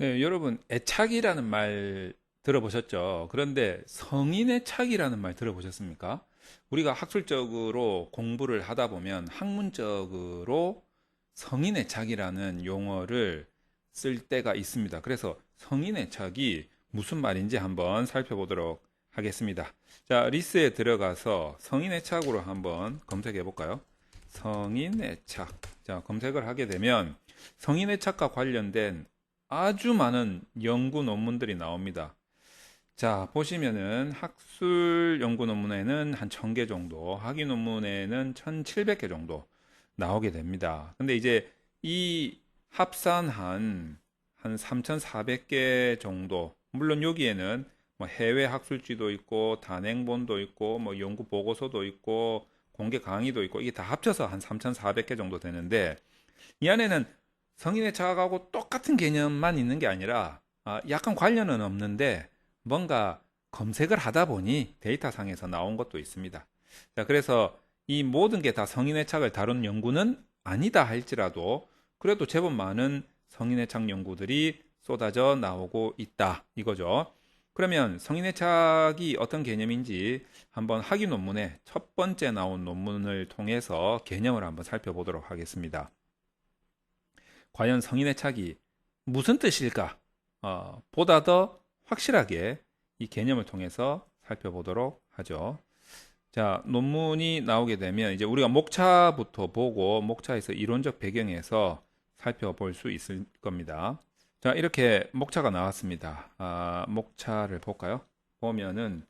네, 여러분, 애착이라는 말 들어보셨죠? 그런데 성인애착이라는 말 들어보셨습니까? 우리가 학술적으로 공부를 하다 보면 학문적으로 성인애착이라는 용어를 쓸 때가 있습니다. 그래서 성인애착이 무슨 말인지 한번 살펴보도록 하겠습니다. 자, 리스에 들어가서 성인애착으로 한번 검색해 볼까요? 성인애착. 자, 검색을 하게 되면 성인애착과 관련된 아주 많은 연구 논문들이 나옵니다. 자, 보시면은 학술 연구 논문에는 한 1000개 정도, 학위 논문에는 1700개 정도 나오게 됩니다. 근데 이제 이 합산한 한 3400개 정도, 물론 여기에는 뭐 해외 학술지도 있고, 단행본도 있고, 뭐 연구 보고서도 있고, 공개 강의도 있고, 이게 다 합쳐서 한 3400개 정도 되는데, 이 안에는 성인의 자각하고 똑같은 개념만 있는 게 아니라 약간 관련은 없는데 뭔가 검색을 하다 보니 데이터상에서 나온 것도 있습니다. 자, 그래서 이 모든 게 다 성인의 착을 다룬 연구는 아니다 할지라도 그래도 제법 많은 성인의 착 연구들이 쏟아져 나오고 있다 이거죠. 그러면 성인의 착이 어떤 개념인지 한번 학위 논문의 첫 번째 나온 논문을 통해서 개념을 한번 살펴보도록 하겠습니다. 과연 성인의 착이 무슨 뜻일까? 보다 더 확실하게 이 개념을 통해서 살펴보도록 하죠. 자, 논문이 나오게 되면 이제 우리가 목차부터 보고 목차에서 이론적 배경에서 살펴볼 수 있을 겁니다. 자, 이렇게 목차가 나왔습니다. 목차를 볼까요? 보면은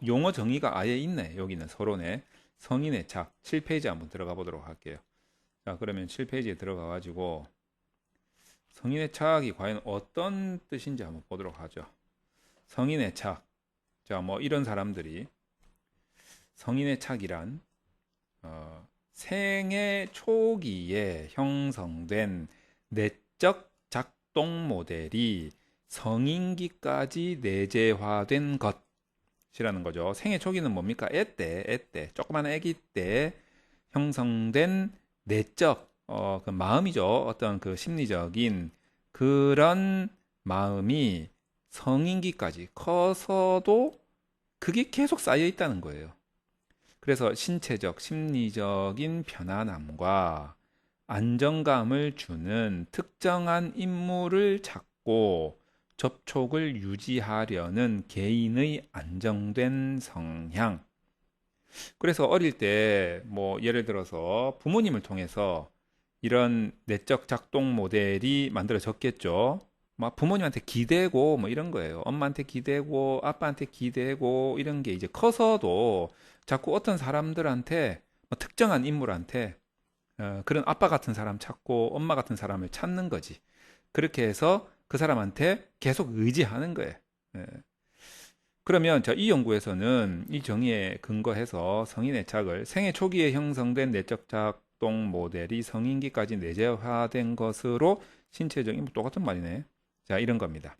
용어 정의가 아예 있네. 여기는 서론에 성인의 착 7페이지 한번 들어가 보도록 할게요. 자, 그러면 7페이지에 들어가 가지고 성인의 착이 과연 어떤 뜻인지 한번 보도록 하죠. 성인의 착. 자, 뭐 이런 사람들이 성인의 착이란 생애 초기에 형성된 내적 작동 모델이 성인기까지 내재화된 것이라는 거죠. 생애 초기는 뭡니까? 애 때, 조그만 아기 때 형성된 내적, 그 마음이죠. 어떤 그 심리적인 그런 마음이 성인기까지 커서도 그게 계속 쌓여 있다는 거예요. 그래서 신체적, 심리적인 편안함과 안정감을 주는 특정한 인물을 찾고 접촉을 유지하려는 개인의 안정된 성향. 그래서 어릴 때 뭐 예를 들어서 부모님을 통해서 이런 내적 작동 모델이 만들어졌겠죠. 막 부모님한테 기대고 뭐 이런 거예요. 엄마한테 기대고 아빠한테 기대고 이런 게 이제 커서도 자꾸 어떤 사람들한테 뭐 특정한 인물한테 그런 아빠 같은 사람 찾고 엄마 같은 사람을 찾는 거지. 그렇게 해서 그 사람한테 계속 의지하는 거예요. 예. 그러면 이 연구에서는 이 정의에 근거해서 성인 애착을 생애 초기에 형성된 내적 작동 모델이 성인기까지 내재화된 것으로 신체적인 똑같은 말이네. 자, 이런 겁니다.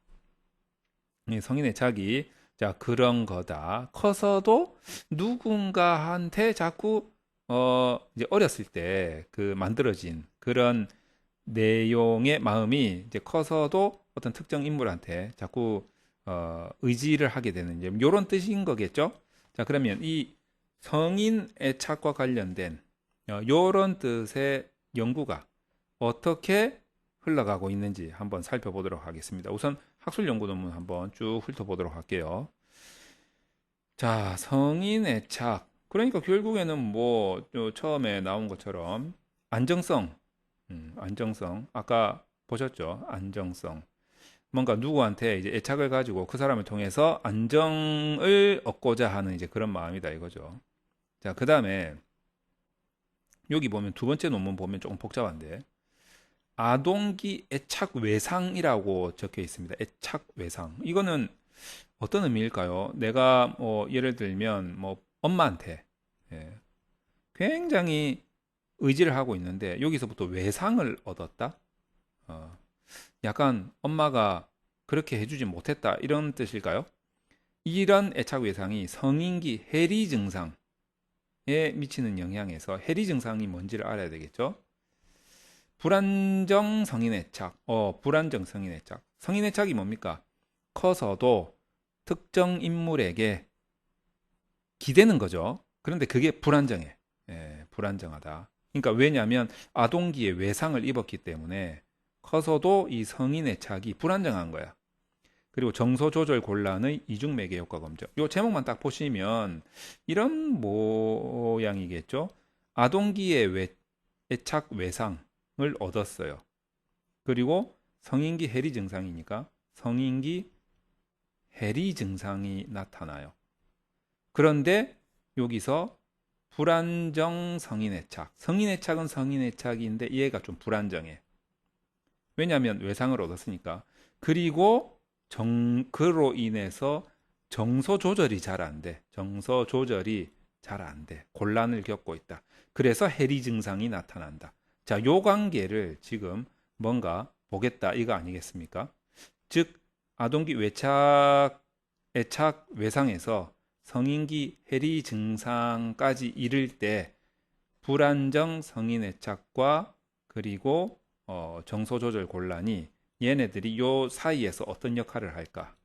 이 성인 애착이 자, 그런 거다. 커서도 누군가한테 자꾸 이제 어렸을 때 그 만들어진 그런 내용의 마음이 이제 커서도 어떤 특정 인물한테 자꾸 의지를 하게 되는 이제 이런 뜻인 거겠죠. 자, 그러면 이 성인 애착과 관련된 이런 뜻의 연구가 어떻게 흘러가고 있는지 한번 살펴보도록 하겠습니다. 우선 학술 연구 논문 한번 쭉 훑어보도록 할게요. 자, 성인 애착. 그러니까 결국에는 뭐 처음에 나온 것처럼 안정성, 안정성. 아까 보셨죠? 안정성. 뭔가 누구한테 이제 애착을 가지고 그 사람을 통해서 안정을 얻고자 하는 이제 그런 마음이다 이거죠. 자, 그 다음에 여기 보면 두 번째 논문 보면 조금 복잡한데 아동기 애착 외상이라고 적혀 있습니다. 애착 외상. 이거는 어떤 의미일까요? 내가 뭐 예를 들면 뭐 엄마한테 예, 굉장히 의지를 하고 있는데 여기서부터 외상을 얻었다. 어, 약간 엄마가 그렇게 해주지 못했다 이런 뜻일까요? 이런 애착 외상이 성인기 해리 증상에 미치는 영향에서 해리 증상이 뭔지를 알아야 되겠죠? 불안정 성인 애착, 불안정 성인 애착. 성인의 착이 뭡니까? 커서도 특정 인물에게 기대는 거죠. 그런데 그게 불안정해. 예, 불안정하다. 그러니까 왜냐하면 아동기에 외상을 입었기 때문에 커서도 이 성인의 착이 불안정한 거야. 그리고 정서 조절 곤란의 이중 매개 효과 검정. 요 제목만 딱 보시면 이런 모양이겠죠. 아동기의 애착 외상을 얻었어요. 그리고 성인기 해리 증상이니까 성인기 해리 증상이 나타나요. 그런데 여기서 불안정 성인의 착. 성인의 착은 성인의 착인데 얘가 좀 불안정해. 왜냐하면 외상을 얻었으니까. 그리고 그로 인해서 정서 조절이 잘 안 돼. 정서 조절이 잘 안 돼. 곤란을 겪고 있다. 그래서 해리 증상이 나타난다. 자, 요 관계를 지금 뭔가 보겠다 이거 아니겠습니까? 즉 아동기 애착 외상에서 성인기 해리 증상까지 이를 때 불안정 성인 애착과 그리고 정서 조절 곤란이 얘네들이 요 사이에서 어떤 역할을 할까?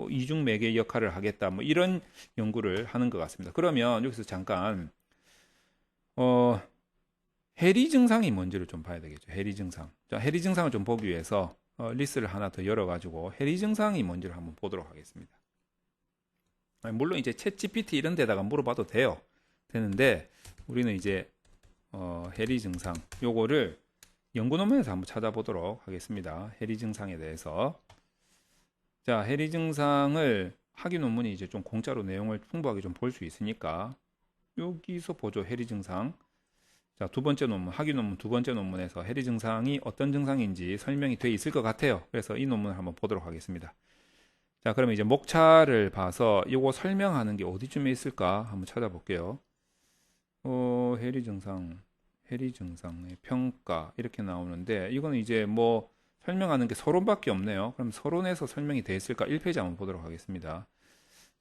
이중 매개 역할을 하겠다. 뭐 이런 연구를 하는 것 같습니다. 그러면 여기서 잠깐 해리 증상이 뭔지를 좀 봐야 되겠죠. 해리 증상. 자, 해리 증상을 좀 보기 위해서 리스트를 하나 더 열어가지고 해리 증상이 뭔지를 한번 보도록 하겠습니다. 물론 이제 챗 GPT 이런 데다가 물어봐도 되는데 우리는 이제 해리 증상 요거를 연구 논문에서 한번 찾아보도록 하겠습니다. 해리 증상에 대해서. 자, 해리 증상을 학위 논문이 이제 좀 공짜로 내용을 풍부하게 좀 볼 수 있으니까 여기서 보죠. 해리 증상. 자, 두 번째 논문, 학위 논문 두 번째 논문에서 해리 증상이 어떤 증상인지 설명이 돼 있을 것 같아요. 그래서 이 논문을 한번 보도록 하겠습니다. 자, 그러면 이제 목차를 봐서 이거 설명하는 게 어디쯤에 있을까 한번 찾아볼게요. 해리 증상의 평가 이렇게 나오는데 이거는 이제 뭐 설명하는 게 서론밖에 없네요. 그럼 서론에서 설명이 돼 있을까? 1페이지 한번 보도록 하겠습니다.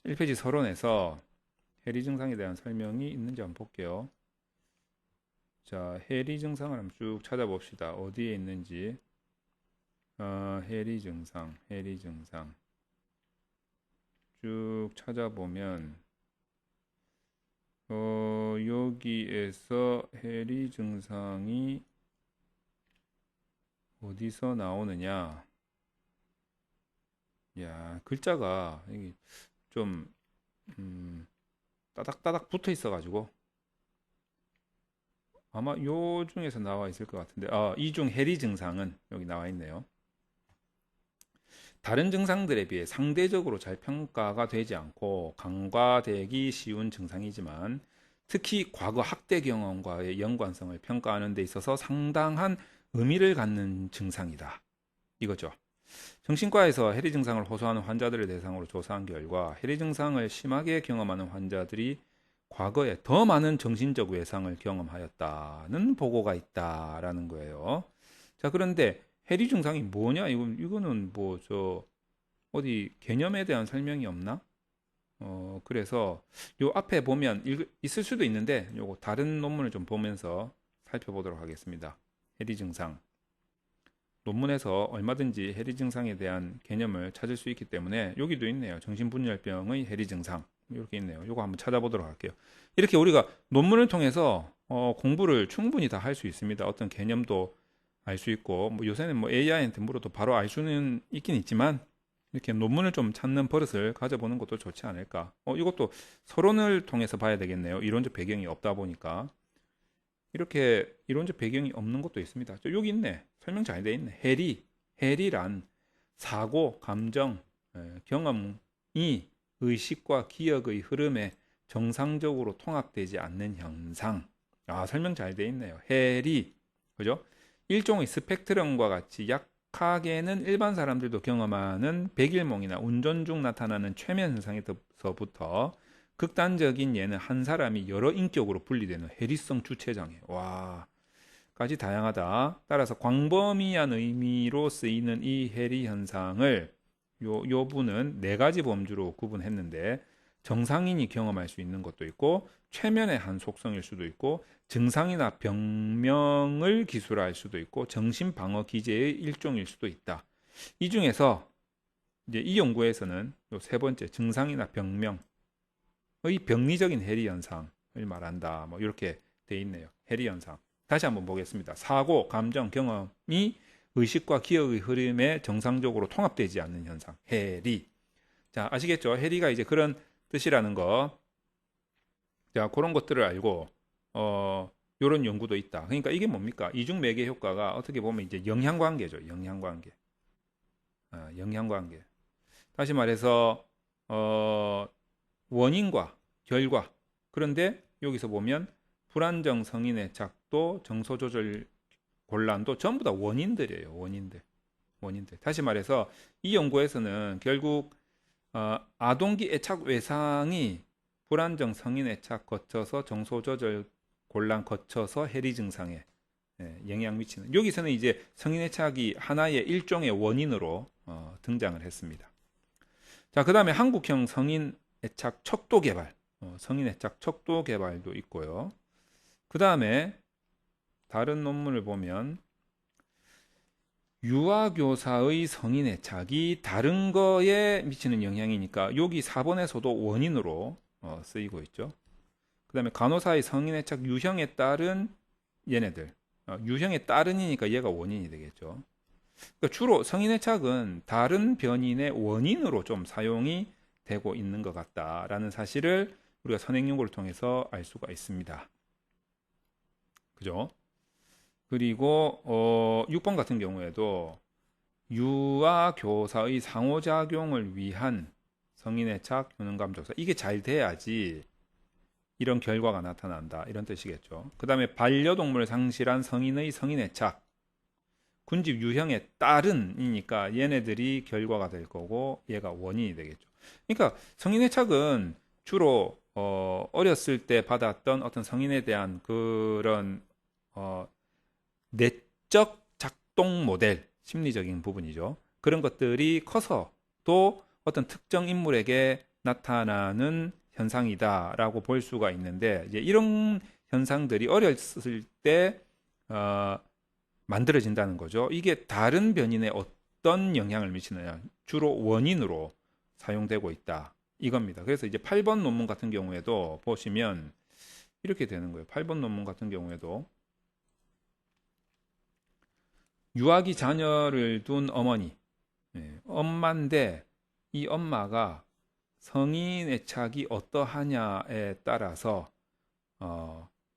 1페이지 서론에서 해리 증상에 대한 설명이 있는지 한번 볼게요. 자, 해리 증상을 한번 쭉 찾아봅시다. 어디에 있는지. 해리 증상 쭉 찾아보면 여기에서 해리 증상이 어디서 나오느냐? 야, 글자가 이게 좀 따닥따닥 붙어 있어가지고 아마 요 중에서 나와 있을 것 같은데 이 중 해리 증상은 여기 나와 있네요. 다른 증상들에 비해 상대적으로 잘 평가가 되지 않고 간과되기 쉬운 증상이지만 특히 과거 학대 경험과의 연관성을 평가하는 데 있어서 상당한 의미를 갖는 증상이다. 이거죠. 정신과에서 해리 증상을 호소하는 환자들을 대상으로 조사한 결과 해리 증상을 심하게 경험하는 환자들이 과거에 더 많은 정신적 외상을 경험하였다는 보고가 있다라는 거예요. 자, 그런데 해리 증상이 뭐냐? 이거는 뭐 어디 개념에 대한 설명이 없나? 그래서 요 앞에 보면 있을 수도 있는데 요거 다른 논문을 좀 보면서 살펴보도록 하겠습니다. 해리 증상. 논문에서 얼마든지 해리 증상에 대한 개념을 찾을 수 있기 때문에 여기도 있네요. 정신분열병의 해리 증상. 이렇게 있네요. 요거 한번 찾아보도록 할게요. 이렇게 우리가 논문을 통해서 공부를 충분히 다 할 수 있습니다. 어떤 개념도 알 수 있고 뭐 요새는 뭐 AI한테 물어도 바로 알 수는 있긴 있지만 이렇게 논문을 좀 찾는 버릇을 가져보는 것도 좋지 않을까. 이것도 서론을 통해서 봐야 되겠네요. 이론적 배경이 없다 보니까 이렇게 이론적 배경이 없는 것도 있습니다. 여기 있네. 설명 잘 돼 있네. 해리란 사고, 감정, 경험이 의식과 기억의 흐름에 정상적으로 통합되지 않는 현상. 설명 잘 돼 있네요. 해리, 그죠? 일종의 스펙트럼과 같이 약하게는 일반 사람들도 경험하는 백일몽이나 운전 중 나타나는 최면 현상에서부터 극단적인 예는 한 사람이 여러 인격으로 분리되는 해리성 주체장애. 까지 다양하다. 따라서 광범위한 의미로 쓰이는 이 해리 현상을 요 분은 네 가지 범주로 구분했는데 정상인이 경험할 수 있는 것도 있고 최면의 한 속성일 수도 있고 증상이나 병명을 기술할 수도 있고 정신방어 기제의 일종일 수도 있다. 이 중에서 이제 이 연구에서는 요 세 번째 증상이나 병명의 병리적인 해리 현상을 말한다. 뭐 이렇게 돼 있네요. 해리 현상. 다시 한번 보겠습니다. 사고, 감정, 경험이 의식과 기억의 흐름에 정상적으로 통합되지 않는 현상. 해리. 자, 아시겠죠? 해리가 이제 그런 뜻이라는 거. 자, 그런 것들을 알고 요런 연구도 있다. 그러니까 이게 뭡니까? 이중 매개 효과가 어떻게 보면 이제 영향관계죠. 영향관계. 영향관계. 다시 말해서 원인과 결과. 그런데 여기서 보면 불안정 성인의 착도, 정서 조절 곤란도 전부 다 원인들이에요. 원인들. 다시 말해서 이 연구에서는 결국 아동기 애착 외상이 불안정 성인 애착 거쳐서 정서 조절 곤란 거쳐서 해리 증상에 영향 미치는. 여기서는 이제 성인 애착이 하나의 일종의 원인으로 등장을 했습니다. 자, 그 다음에 한국형 성인 애착 척도 개발, 성인 애착 척도 개발도 있고요. 그 다음에 다른 논문을 보면 유아교사의 성인 애착이 다른 거에 미치는 영향이니까 여기 4번에서도 원인으로 쓰이고 있죠. 그 다음에 간호사의 성인 애착 유형에 따른 얘네들, 유형에 따른이니까 얘가 원인이 되겠죠. 그러니까 주로 성인 애착은 다른 변인의 원인으로 좀 사용이 되고 있는 것 같다라는 사실을 우리가 선행 연구를 통해서 알 수가 있습니다. 그죠? 그리고 6번 같은 경우에도 유아 교사의 상호작용을 위한 성인애착 효능감 조사. 이게 잘 돼야지 이런 결과가 나타난다. 이런 뜻이겠죠. 그 다음에 반려동물을 상실한 성인의 성인애착. 군집 유형에 따른이니까 얘네들이 결과가 될 거고 얘가 원인이 되겠죠. 그러니까 성인애착은 주로 어렸을 때 받았던 어떤 성인에 대한 그런 내적 작동 모델, 심리적인 부분이죠. 그런 것들이 커서 또 어떤 특정 인물에게 나타나는 현상이다라고 볼 수가 있는데, 이제 이런 현상들이 어렸을 때 만들어진다는 거죠. 이게 다른 변인에 어떤 영향을 미치느냐, 주로 원인으로 사용되고 있다. 이겁니다. 그래서 이제 8번 논문 같은 경우에도 보시면 이렇게 되는 거예요. 8번 논문 같은 경우에도 유아기 자녀를 둔 어머니, 엄마인데 이 엄마가 성인 애착이 어떠하냐에 따라서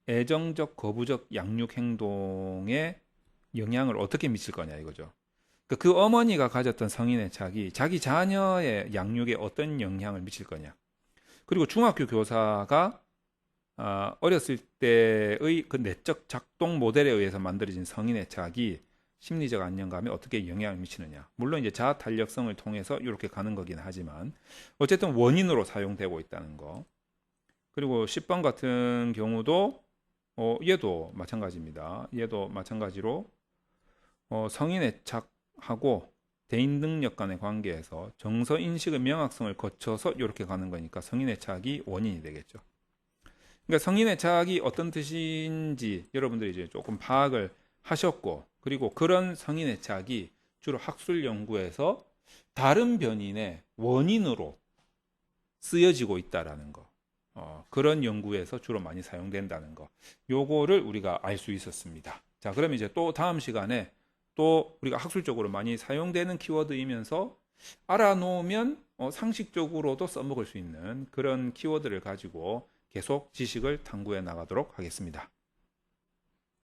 애정적, 거부적 양육 행동에 영향을 어떻게 미칠 거냐 이거죠. 그 어머니가 가졌던 성인 애착이 자기 자녀의 양육에 어떤 영향을 미칠 거냐. 그리고 중학교 교사가 어렸을 때의 그 내적 작동 모델에 의해서 만들어진 성인 애착이 심리적 안정감에 어떻게 영향을 미치느냐. 물론 이제 자아 탄력성을 통해서 이렇게 가는 거긴 하지만 어쨌든 원인으로 사용되고 있다는 거. 그리고 10번 같은 경우도 얘도 마찬가지입니다. 얘도 마찬가지로 성인 애착하고 대인 능력 간의 관계에서 정서 인식의 명확성을 거쳐서 이렇게 가는 거니까 성인 애착이 원인이 되겠죠. 그러니까 성인 애착이 어떤 뜻인지 여러분들이 이제 조금 파악을 하셨고, 그리고 그런 성인 애착이 주로 학술 연구에서 다른 변인의 원인으로 쓰여지고 있다라는 거, 그런 연구에서 주로 많이 사용된다는 거, 요거를 우리가 알 수 있었습니다. 자, 그럼 이제 또 다음 시간에 또 우리가 학술적으로 많이 사용되는 키워드이면서 알아놓으면 상식적으로도 써먹을 수 있는 그런 키워드를 가지고 계속 지식을 탐구해 나가도록 하겠습니다.